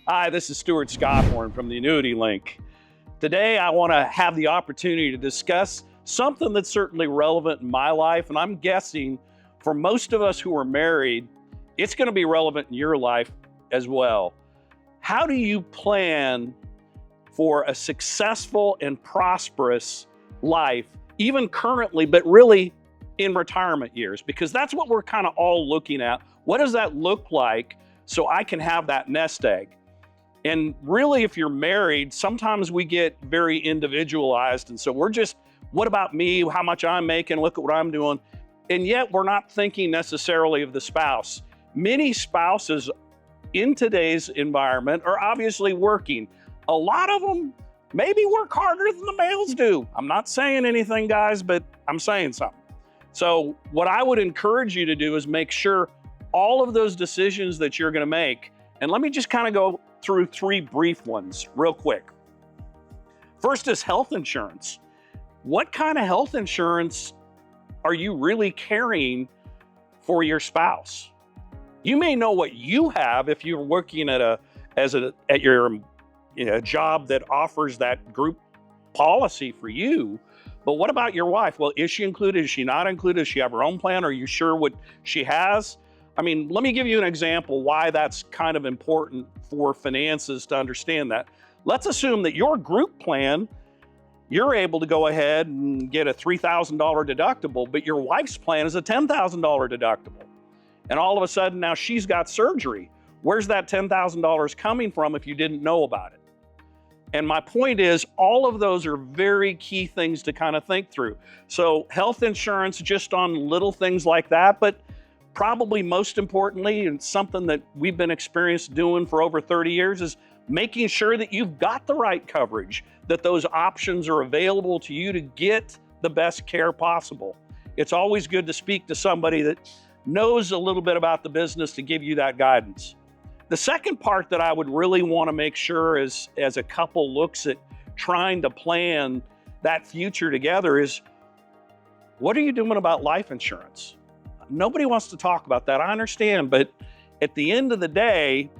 Hi, this is Stewart Scothorn from the Annuity Link. Today, I want to have the opportunity to discuss something that's certainly relevant in my life, and I'm guessing for most of us who are married, it's going to be relevant in your life as well. How do you plan for a successful and prosperous life, even currently, but really in retirement years? Because that's what we're kind of all looking at. What does that look like so I can have that nest egg? And really, if you're married, sometimes we get very individualized. And so we're just, what about me? How much I'm making? Look at what I'm doing. And yet we're not thinking necessarily of the spouse. Many spouses in today's environment are obviously working. A lot of them maybe work harder than the males do. I'm not saying anything, guys, but I'm saying something. So what I would encourage you to do is make sure all of those decisions that you're going to make, and let me just kind of go through three brief ones real quick. First is health insurance. What kind of health insurance are you really carrying for your spouse? You may know what you have if you're working at your job that offers that group policy for you. But what about your wife? Well, is she included? Is she not included? Does she have her own plan? Are you sure what she has? I mean, let me give you an example why that's kind of important for finances to understand that. Let's assume that your group plan, you're able to go ahead and get a $3,000 deductible, but your wife's plan is a $10,000 deductible. And all of a sudden now she's got surgery. Where's that $10,000 coming from if you didn't know about it? And my point is, all of those are very key things to kind of think through. So health insurance, just on little things like that, but probably most importantly, and something that we've been experienced doing for over 30 years, is making sure that you've got the right coverage, that those options are available to you to get the best care possible. It's always good to speak to somebody that knows a little bit about the business to give you that guidance. The second part that I would really want to make sure as a couple looks at trying to plan that future together is, what are you doing about life insurance? Nobody wants to talk about that, I understand, but at the end of the day,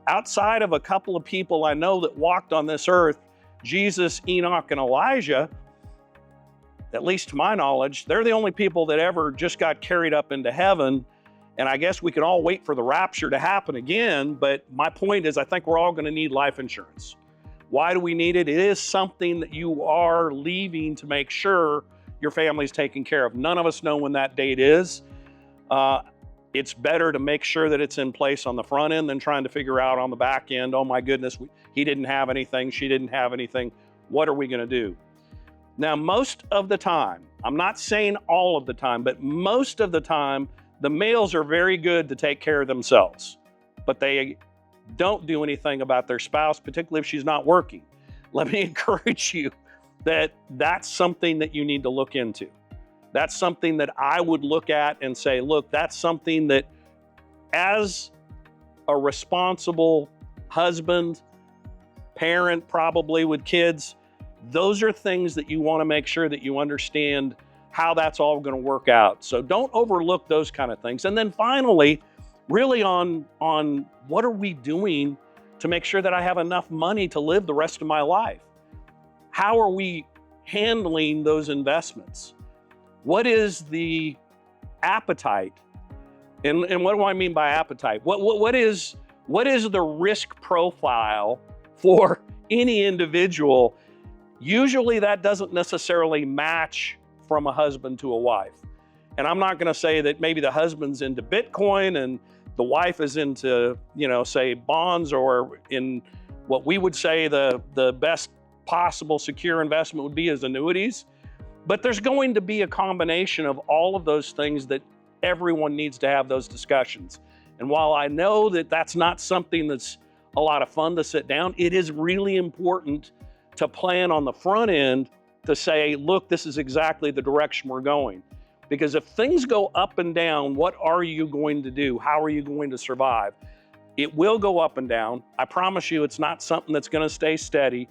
outside of a couple of people I know that walked on this earth, Jesus, Enoch, and Elijah, at least to my knowledge, they're the only people that ever just got carried up into heaven. And I guess we can all wait for the rapture to happen again, but my point is I think we're all going to need life insurance. Why do we need it? It is something that you are leaving to make sure your family's taken care of. None of us know when that date is. It's better to make sure that it's in place on the front end than trying to figure out on the back end, oh my goodness, he didn't have anything, she didn't have anything. What are we going to do? Now, most of the time, I'm not saying all of the time, but most of the time, the males are very good to take care of themselves, but they don't do anything about their spouse, particularly if she's not working. Let me encourage you that that's something that you need to look into. That's something that I would look at and say, look, that's something that as a responsible husband, parent, probably with kids, those are things that you want to make sure that you understand how that's all going to work out. So don't overlook those kind of things. And then finally, really on what are we doing to make sure that I have enough money to live the rest of my life? How are we handling those investments? What is the appetite? And what do I mean by appetite? What is the risk profile for any individual? Usually that doesn't necessarily match from a husband to a wife. And I'm not going to say that maybe the husband's into Bitcoin and the wife is into, say bonds, or in what we would say the best possible secure investment would be as annuities. But there's going to be a combination of all of those things that everyone needs to have those discussions. And while I know that that's not something that's a lot of fun to sit down, it is really important to plan on the front end to say, look, this is exactly the direction we're going. Because if things go up and down, what are you going to do? How are you going to survive? It will go up and down. I promise you it's not something that's going to stay steady.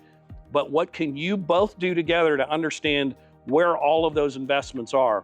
But what can you both do together to understand where all of those investments are?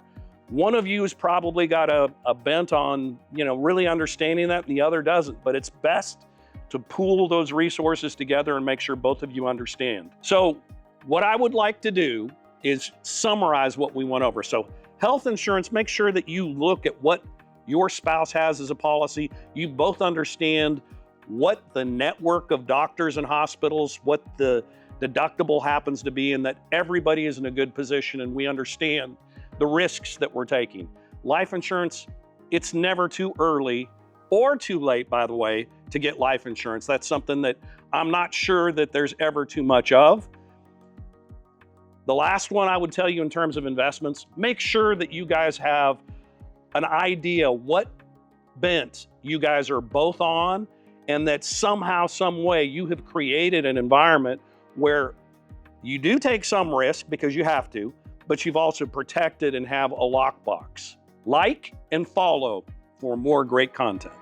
One of you has probably got a bent on, really understanding that, and the other doesn't. But it's best to pool those resources together and make sure both of you understand. So what I would like to do is summarize what we went over. So health insurance, make sure that you look at what your spouse has as a policy. You both understand what the network of doctors and hospitals, what the deductible happens to be, and that everybody is in a good position and we understand the risks that we're taking. Life insurance, it's never too early or too late, by the way, to get life insurance. That's something that I'm not sure that there's ever too much of. The last one I would tell you in terms of investments, make sure that you guys have an idea what bent you guys are both on, and that somehow, some way you have created an environment where you do take some risk because you have to, but you've also protected and have a lockbox. Like and follow for more great content.